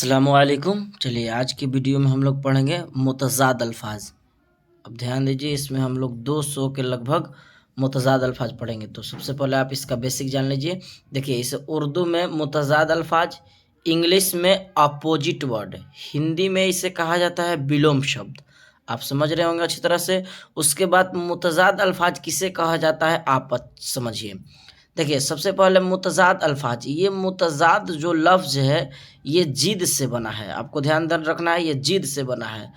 अस्सलामुअलैकुम। चलिए आज की वीडियो में हम लोग पढ़ेंगे मुतज़ाद अल्फाज। अब ध्यान दीजिए, इसमें हम लोग 200 के लगभग मुतज़ाद अल्फाज पढ़ेंगे। तो सबसे पहले आप इसका बेसिक जान लीजिए। देखिए, इसे उर्दू में मुतज़ाद अल्फाज, इंग्लिश में अपोजिट वर्ड, हिंदी में इसे कहा जाता है विलोम शब्द। आप समझ रहे होंगे अच्छी तरह से। उसके बाद मुतज़ाद अल्फाज किसे कहा जाता है आप समझिए। देखिए, सबसे पहले मुतज़ाद अल्फाज, ये मुतज़ाद जो लफ्ज़ है ये जिद से बना है। आपको ध्यान रखना है, ये जिद से बना है।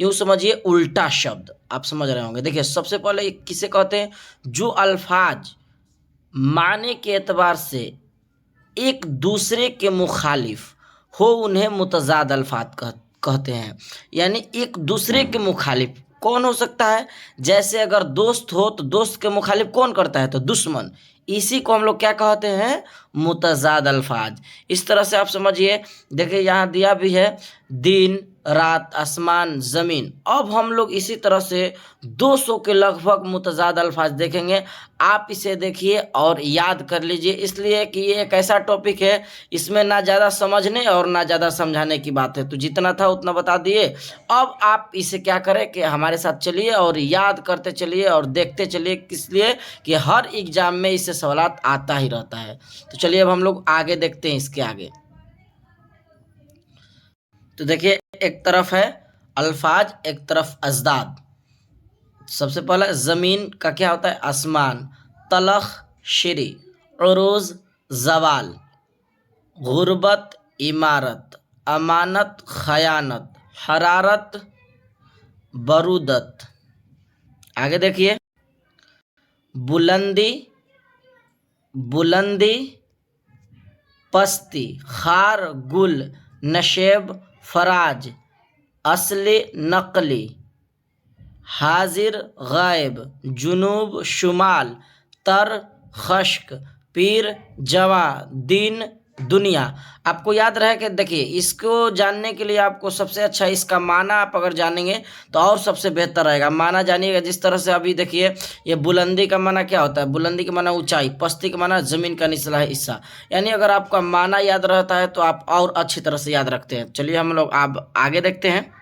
यूँ समझिए उल्टा शब्द, आप समझ रहे होंगे। देखिए, सबसे पहले किसे कहते हैं? जो अल्फाज माने के एतबार से एक दूसरे के मुखालिफ हो उन्हें मुतज़ाद अल्फाज कहते हैं। यानी एक दूसरे के मुखालिफ कौन हो सकता है? जैसे अगर दोस्त हो तो दोस्त के मुखालिफ कौन करता है? तो दुश्मन। इसी को हम लोग क्या कहते हैं? मुतज़ाद अल्फाज। इस तरह से आप समझिए। देखिए, यहाँ दिया भी है दिन, रात, आसमान, ज़मीन। अब हम लोग इसी तरह से 200 के लगभग मुतज़ाद अल्फाज देखेंगे। आप इसे देखिए और याद कर लीजिए, इसलिए कि ये एक ऐसा टॉपिक है, इसमें ना ज़्यादा समझने और ना ज़्यादा समझाने की बात है। तो जितना था उतना बता दिए। अब आप इसे क्या करें कि हमारे साथ चलिए और याद करते चलिए और देखते चलिए, किस लिए कि हर एग्जाम में इससे सवालात आता ही रहता है। तो चलिए अब हम लोग आगे देखते हैं इसके आगे। तो देखिए, एक तरफ है अल्फाज, एक तरफ अजदाद। सबसे पहला ज़मीन का क्या होता है? आसमान, तलख शरी, उरूज जवाल, गुर्बत इमारत, अमानत खयानत, हरारत बरूदत। आगे देखिए, बुलंदी बुलंदी पस्ती, खार गुल, नशेब फराज, असली नकली, हाजिर गायब, जुनूब शुमाल, तर खश्क, पीर जवा, दिन दुनिया। आपको याद रहे कि देखिए, इसको जानने के लिए आपको सबसे अच्छा इसका माना आप अगर जानेंगे तो और सबसे बेहतर रहेगा। माना जानिएगा जिस तरह से। अभी देखिए, ये बुलंदी का माना क्या होता है? बुलंदी का माना ऊंचाई, पस्ती का माना ज़मीन का निचला हिस्सा। यानी अगर आपका माना याद रहता है तो आप और अच्छी तरह से याद रखते हैं। चलिए हम लोग आप आगे देखते हैं।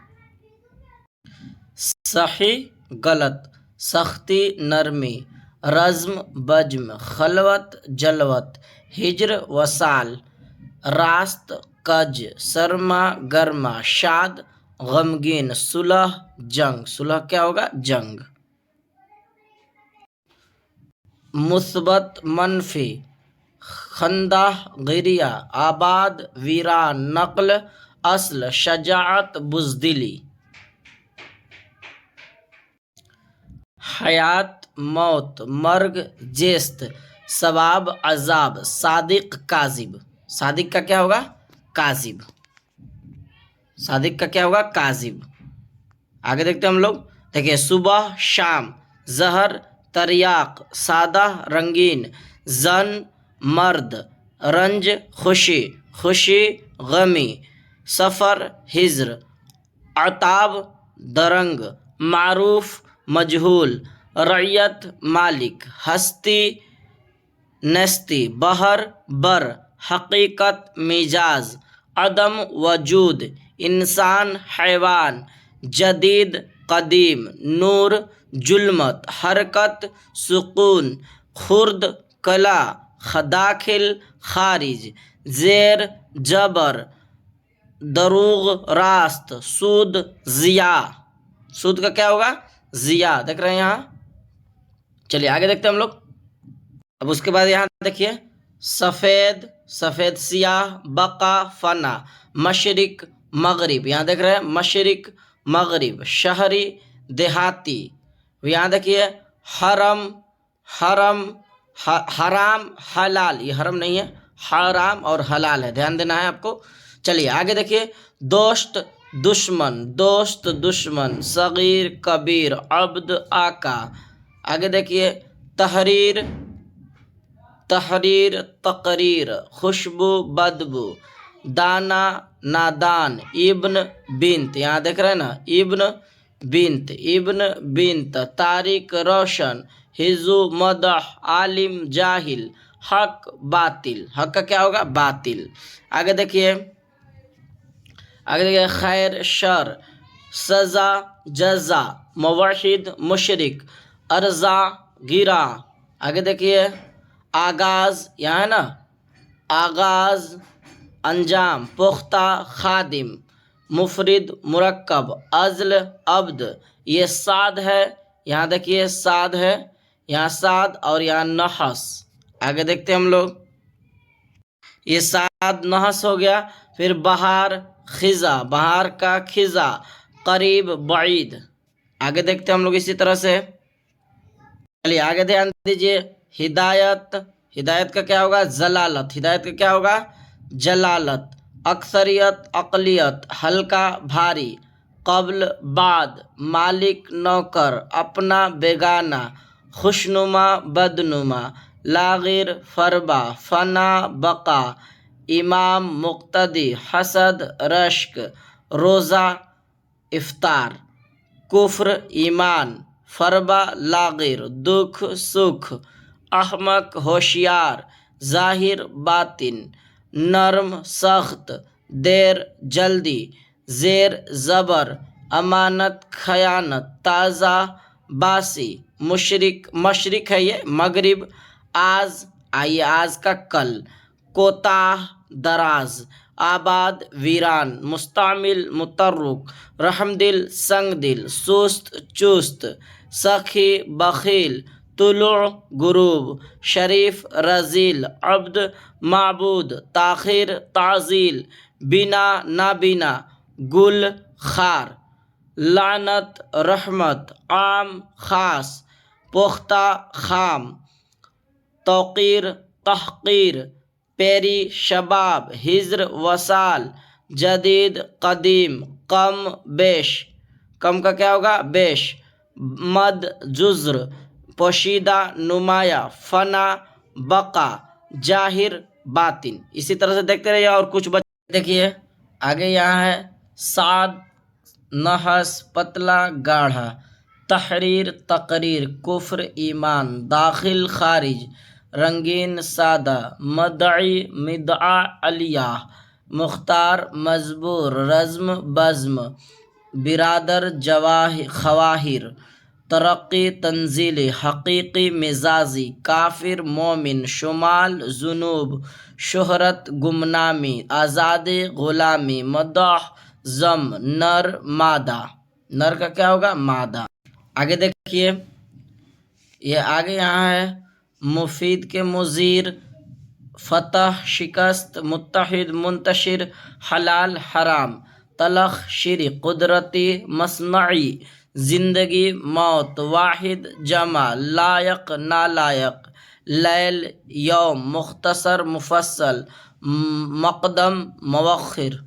सही गलत, सख्ती नरमी, रज़्म बज्म, खलवत जलवत, हिज्र वसाल, रास्त कज, सरमा गर्मा, शाद गमगीन, सुलह जंग। सुलह क्या होगा? जंग। मुस्बत मनफी, खंदाह गिरिया, आबाद वीरान, नकल अस्ल, शजाअत बुज़दिली, हयात मौत, मर्ग जेस्त, सवाब अजाब, सादिक काजिब। सादिक का क्या होगा? काजिब। सादिक का क्या होगा? काजिब। आगे देखते हैं हम लोग। देखिए, सुबह शाम, जहर तरियाक, सादा रंगीन, जन मर्द, रंज खुशी, खुशी गमी, सफ़र हिज्र, अताब दरंग, मारूफ मजहूल, रैयत मालिक, हस्ती नस्ती, बहर बर, हकीकत मिजाज, अदम वजूद, इंसान हैवान, जदीद कदीम, नूर जुल्मत, हरकत सुकून, खुर्द कला, दाखिल खारिज, ज़ेर जबर, दरूग रास्त, सूद जिया। सूद का क्या होगा? जिया। देख रहे हैं यहाँ। चलिए आगे देखते हैं हम लोग। अब उसके बाद यहाँ देखिए, सफ़ेद सफ़ेद सियाह, बका फना, मशरिक मगरिब। यहाँ देख रहे हैं मशरिक मगरिब, शहरी देहाती। यहाँ देखिए, हरम हरम हराम हलाल। ये हरम नहीं है, हराम और हलाल है, ध्यान देना है आपको। चलिए आगे देखिए, दोस्त दुश्मन, दोस्त दुश्मन, सगीर कबीर, अब्द आका। आगे देखिए, तहरीर तहरीर तकरीर, खुशबू बदबू, दाना नादान, इब्न बिन्त। यहाँ देख रहे हैं ना, इब्न बिन्त, इब्न बिन्त, तारिक रोशन, हिजू मदह, आलिम जाहिल, हक बातिल। हक का क्या होगा? बातिल। आगे देखिए, آگے دیکھیے خیر شر، سزا جزا، موحد مشرک، ارزا گرا. آگے دیکھیے آغاز، یہاں ہے نا آغاز، انجام پختہ خادم، مفرد مرکب، ازل عبد. یہ سعد ہے، یہاں دیکھیے سعد ہے، یہاں سعد اور یہاں نحس. آگے دیکھتے ہیں ہم لوگ، یہ سعد نحس ہو گیا. پھر بہار خزاں، بہار کا خزاں، قریب بعید. آگے دیکھتے ہیں ہم لوگ اسی طرح سے. چلیے آگے دھیان دیجیے، ہدایت، ہدایت کا کیا ہوگا جلالت، ہدایت کا کیا ہوگا جلالت. اکثریت اقلیت، ہلکا بھاری، قبل بعد، مالک نوکر، اپنا بیگانہ، خوشنما بدنما، لاغر فربا، فنا بقا، امام مقتدی، حسد رشک، روزہ افطار، کفر ایمان، فربا لاغر دکھ سکھ، احمق ہوشیار، ظاہر باطن، نرم سخت، دیر جلدی، زیر زبر، امانت خیانت، تازہ باسی، مشرق، مشرق ہے یہ مغرب، آز، آئیے آز کا کل، کوتاہ دراز، آباد ویران، مستعمل مترک، رحم دل سنگ دل، سست چست، سخی بخیل، طلوع غروب، شریف رذیل، عبد معبود، تاخیر تعزیل، بنا نابینا، گل خار، لعنت رحمت، عام خاص، پختہ خام، توقیر تحقیر، پیری شباب، ہجر وصال، جدید قدیم، کم بیش، کم کا کیا ہوگا بیش، مد جزر، پوشیدہ نمایاں، فنا بقا، ظاہر باطن. اسی طرح سے دیکھتے رہیے اور کچھ دیکھیے آگے یہاں ہے سعد نحس پتلا گاڑھا، تحریر تقریر، کفر ایمان، داخل خارج، رنگین سادہ، مدعی مدعا علیہ، مختار مجبور، رزم بزم، برادر خواہر، ترقی تنزیلی، حقیقی مزاجی، کافر مومن، شمال جنوب، شہرت گمنامی، آزادی غلامی، مدح ضم، نر مادہ، نر کا کیا ہوگا مادہ. آگے دیکھیے یہ آگے یہاں ہے مفید کے مضیر، فتح شکست، متحد منتشر، حلال حرام، تلخ شیریں، قدرتی مصنوعی، زندگی موت، واحد جمع، لائق نالائق، لیل یوم، مختصر مفصل، مقدم مؤخر.